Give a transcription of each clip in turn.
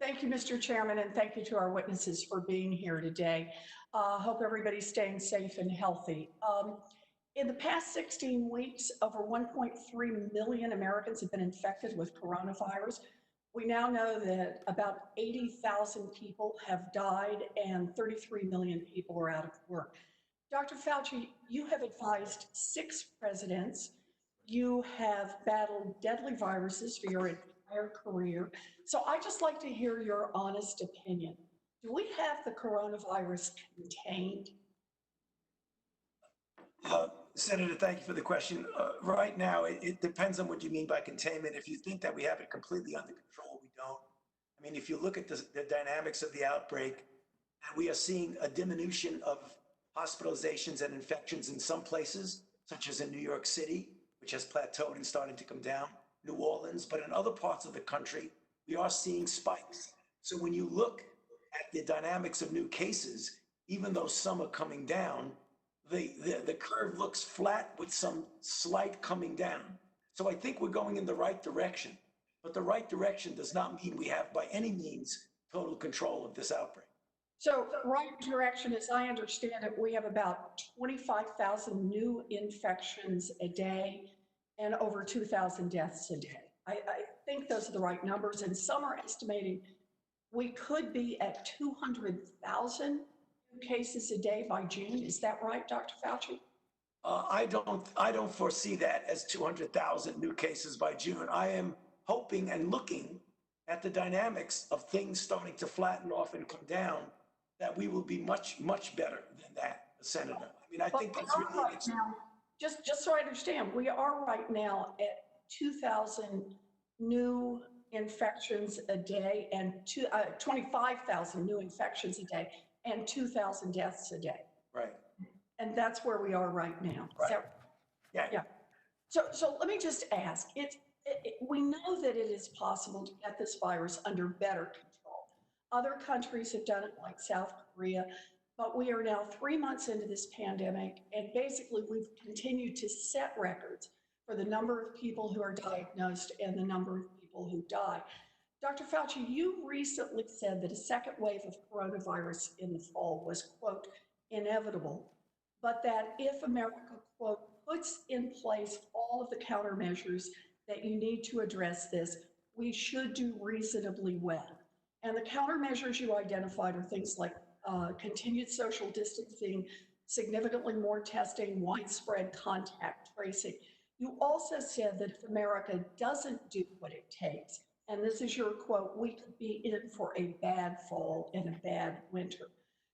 Thank you, Mr. Chairman, and thank you to our witnesses for being here today. Hope everybody's staying safe and healthy. In the past 16 weeks, over 1.3 million Americans have been infected with coronavirus. We now know that about 80,000 people have died and 33 million people are out of work. Dr. Fauci, you have advised 6 presidents. You have battled deadly viruses for your entire career. So I'd just like to hear your honest opinion. Do we have the coronavirus contained? Senator, thank you for the question. Right now, it depends on what you mean by containment. If you think that we have it completely under control, we don't. I mean, if you look at the dynamics of the outbreak, we are seeing a diminution of hospitalizations and infections in some places, such as in New York City, which has plateaued and started to come down, New Orleans, but in other parts of the country, we are seeing spikes. So when you look at the dynamics of new cases, even though some are coming down, the curve looks flat with some slight coming down. So I think we're going in the right direction, but the right direction does not mean we have by any means total control of this outbreak. So right direction, as I understand it, we have about 25,000 new infections a day and over 2,000 deaths a day. I think those are the right numbers, and some are estimating we could be at 200,000 cases a day by June. Is that right, Dr. Fauci? I don't foresee that as 200,000 new cases by June. I am hoping and looking at the dynamics of things starting to flatten off and come down, that we will be much, much better than that, Senator. I mean, I think that's really right now, just so I understand, we are right now at 2,000 new infections a day and 25,000 new infections a day and 2,000 deaths a day. Right. And that's where we are right now. Right. So, yeah. So let me just ask, we know that it is possible to get this virus under better control. Other countries have done it, like South Korea, but we are now 3 months into this pandemic, and basically we've continued to set records for the number of people who are diagnosed and the number of people who die. Dr. Fauci, you recently said that a second wave of coronavirus in the fall was, quote, inevitable, but that if America, quote, puts in place all of the countermeasures that you need to address this, we should do reasonably well. And the countermeasures you identified are things like continued social distancing, significantly more testing, widespread contact tracing. You also said that if America doesn't do what it takes, and this is your quote, we could be in for a bad fall and a bad winter.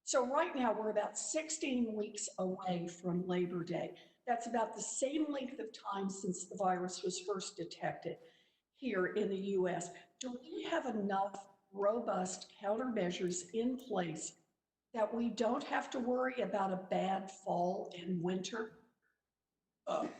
So right now we're about 16 weeks away from Labor Day. That's about the same length of time since the virus was first detected here in the US. Do we have enough robust countermeasures in place that we don't have to worry about a bad fall and winter?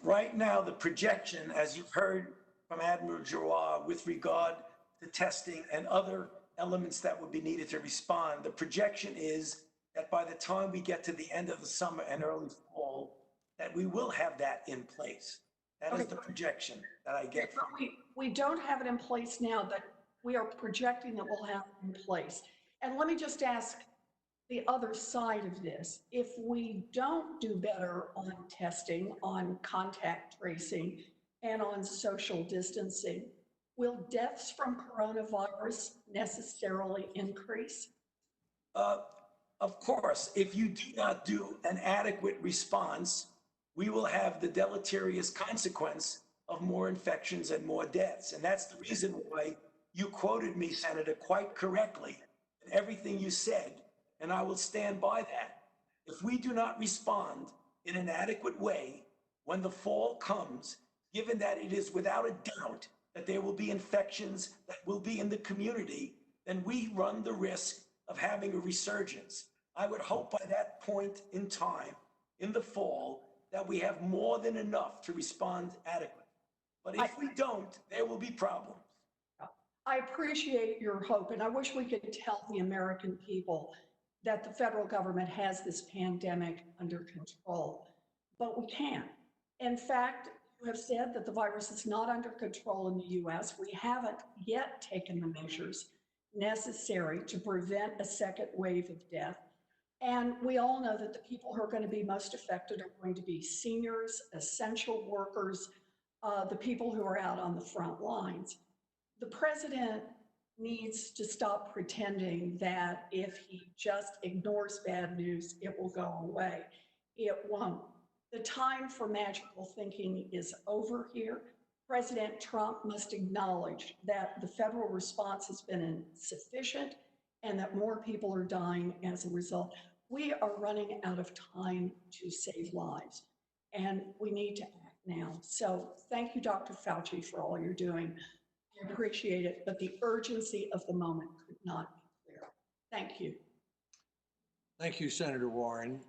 Right now, the projection, as you've heard from Admiral Giroir, with regard to testing and other elements that would be needed to respond, the projection is that by the time we get to the end of the summer and early fall, that we will have that in place. That is the projection that I get from you. We don't have it in place now, but we are projecting that we'll have it in place. And let me just ask the other side of this. If we don't do better on testing, on contact tracing, and on social distancing, will deaths from coronavirus necessarily increase? Of course, if you do not do an adequate response, we will have the deleterious consequence of more infections and more deaths. And that's the reason why you quoted me, Senator, quite correctly in everything you said, and I will stand by that. If we do not respond in an adequate way when the fall comes, given that it is without a doubt that there will be infections that will be in the community, then we run the risk of having a resurgence. I would hope by that point in time, in the fall, that we have more than enough to respond adequately. But if we don't, there will be problems. I appreciate your hope, and I wish we could tell the American people that the federal government has this pandemic under control, but we can't. In fact, you have said that the virus is not under control in the US. We haven't yet taken the measures necessary to prevent a second wave of death. And we all know that the people who are going to be most affected are going to be seniors, essential workers, the people who are out on the front lines. The president needs to stop pretending that if he just ignores bad news, it will go away. It won't. The time for magical thinking is over here. President Trump must acknowledge that the federal response has been insufficient and that more people are dying as a result. We are running out of time to save lives, and we need to act now. So thank you, Dr. Fauci, for all you're doing. I appreciate it, but the urgency of the moment could not be clearer. Thank you. Thank you, Senator Warren.